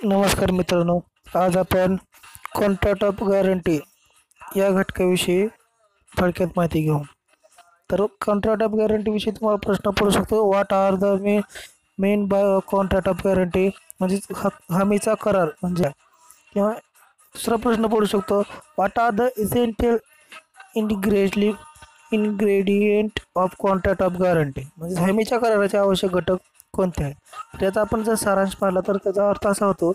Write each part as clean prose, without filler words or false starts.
नमस्कार मित्रांनो, आज आपण कॉन्ट्रॅक्ट ऑफ गॅरंटी या घटकाविषयी थोडक्यात माहिती घेऊ. तर कॉन्ट्रॅक्ट ऑफ गॅरंटीविषयी तुम्हाला प्रश्न पडू शकतो, what are the main by contract of guarantee, म्हणजेच हमीचा करार म्हणजे काय? किंवा दुसरा प्रश्न पडू शकतो, what are the essential integrally ingredient of contract of guarantee, म्हणजे हमीच्या कराराचे आवश्यक घटक कोणते आहे. त्याचा आपण जर सारांश पाहिला तर त्याचा अर्थ असा होतो,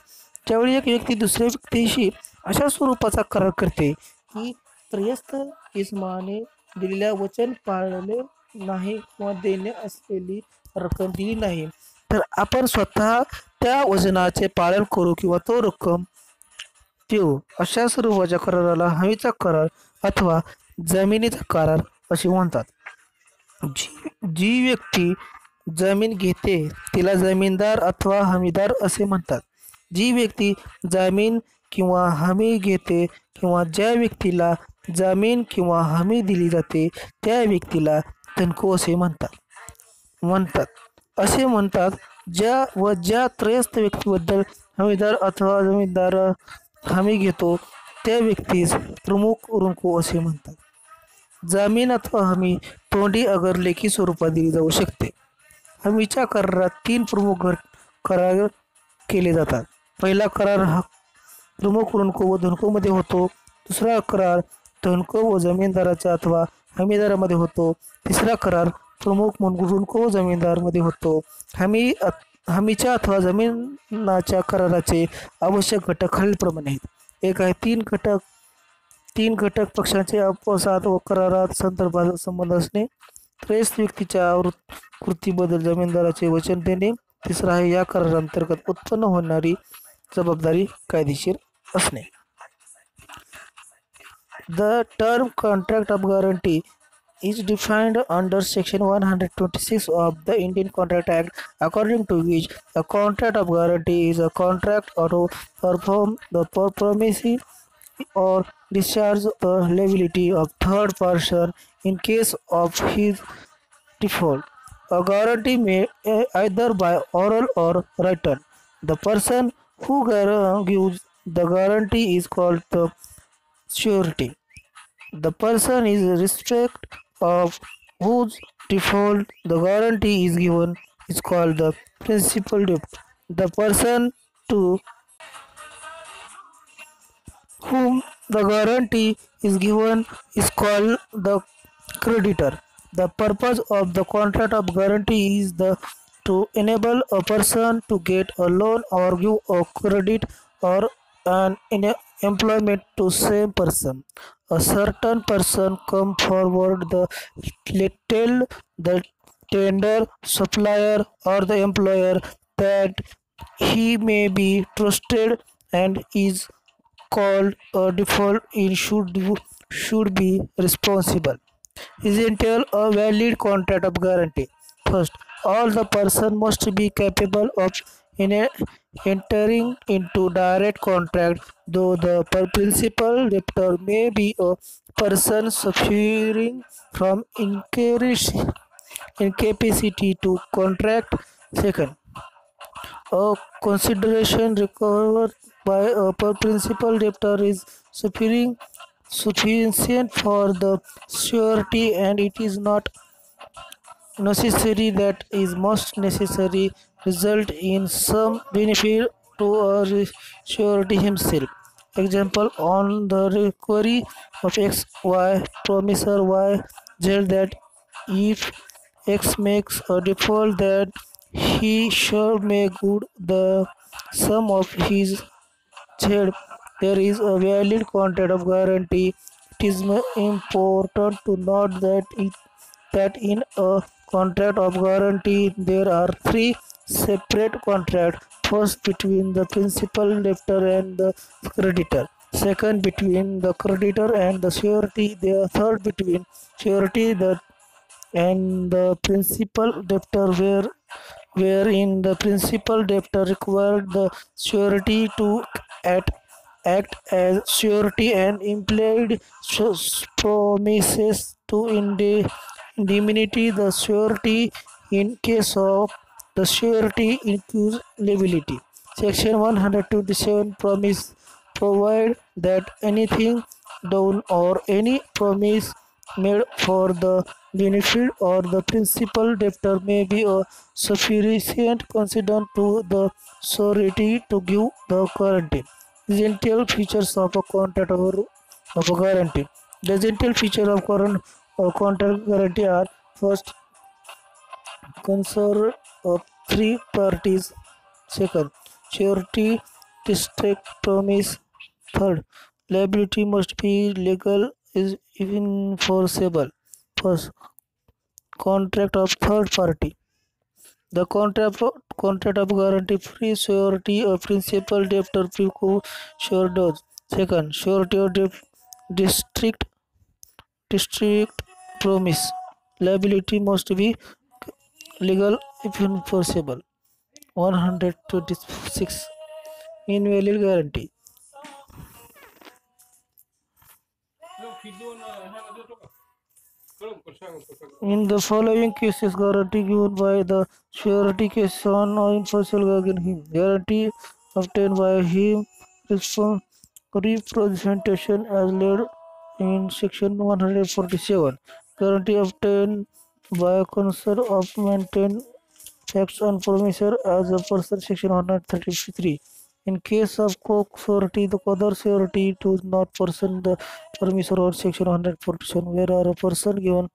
ज्यावेळी एक व्यक्ती दुसऱ्या व्यक्तीशी अशा स्वरूपाचा करार करते की त्रयस्थ इसमाने दिलेल्या वचन पाळले नाही किंवा देणे असलेली रक्कम दिली नाही, तर आपण स्वतः त्या वचनाचे पालन करू किंवा तो रक्कम देऊ. अशा स्वरूपाच्या कराराला हमीचा करार अथवा जमिनीचा करार असे म्हणतात. जी व्यक्ती जमीन घेते तिला जमीनदार अथवा हमीदार असे म्हणतात. जी व्यक्ती जमीन किंवा हमी घेते किंवा ज्या व्यक्तीला जमीन किंवा हमी दिली जाते त्या व्यक्तीला धनको असे म्हणतात असे म्हणतात. ज्या त्रयस्थ व्यक्तीबद्दल हमीदार अथवा जमीनदार हमी घेतो त्या व्यक्तीस प्रमुख ऋणको असे म्हणतात. जमीन अथवा हमी तोंडी अगर लेखी स्वरूपात दिली जाऊ शकते. हमीच्या करारात तीन प्रमुख करार केले जातात. पहिला करार हा प्रमुख ऋणको व धनकोमध्ये होतो. दुसरा करार धनको व जमीनदाराच्या अथवा हमीदारामध्ये होतो. तिसरा करार प्रमुख ऋणको व जमीनदारामध्ये होतो. हमीच्या अथवा जमीनाच्या कराराचे आवश्यक घटक खालीलप्रमाणे आहेत. एक आहे तीन घटक पक्षांचे आपसात व करारात संदर्भात संबंध असणे. त्रयस्थ व्यक्तीच्या कृतीबद्दल जमीनदाराचे वचन देणे. तिसरा आहे या करारांतर्गत उत्पन्न होणारी जबाबदारी कायदेशीर असणे. The term contract of guarantee is defined under section 126 of the Indian Contract Act, according to which a contract of guarantee is a contract to perform the promise or discharge the liability of third person in case of his default. A guarantee may either by oral or written. The person who gives the guarantee is called the surety. The person in respect of whose default the guarantee is given is called the principal debt. The person to whom the guarantee is given is called the creditor. The purpose of the contract of guarantee is to enable a person to get a loan or give a credit or an employment to same person. A certain person come forward tell the tender, supplier or the employer that he may be trusted and is called a default in should be responsible. Is entail a valid contract of guarantee. First, all the person must be capable of entering into direct contract, though the principal debtor may be a person suffering from incapacity to contract. Second, a consideration recovered by a principal debtor is sufficient for the surety, and it is not necessary that is most necessary result in some benefit to a surety himself. Example, on the recovery of X, Y, promisor Y judge that if X makes a default that he shall make good the sum of his Z. There is a valid contract of guarantee. It is important to note that in a contract of guarantee there are three separate contracts. First, between the principal debtor and the creditor. Second, between the creditor and the surety. The third, between surety and the principal debtor, wherein the principal debtor required the surety to act as surety and implied promises to indemnity the surety in case of the surety incurs liability. Section 127 promise provide that anything done or any promise made for the benefit or the principal debtor may be a sufficient considered to the surety to give the guarantee. Essential features of a contract or of a guarantee. The essential features of current contract guarantee are: first, consort of three parties; second, surety, district promise; third, liability must be legal is enforceable. First, contract of third party. The contract of guarantee free surety of principal debtor preclude sure does. Second, surety of district district promise. Liability must be legal if enforceable. 126. Invalid guarantee. In the following cases, guarantee given by the surety case on enforceable against him. Guarantee obtained by him representation as laid in section 147. Guarantee obtained by concern of maintained facts and promiser as a person section 133. In case of co-surety, the other surety to not person the permiser or section 147, where a person given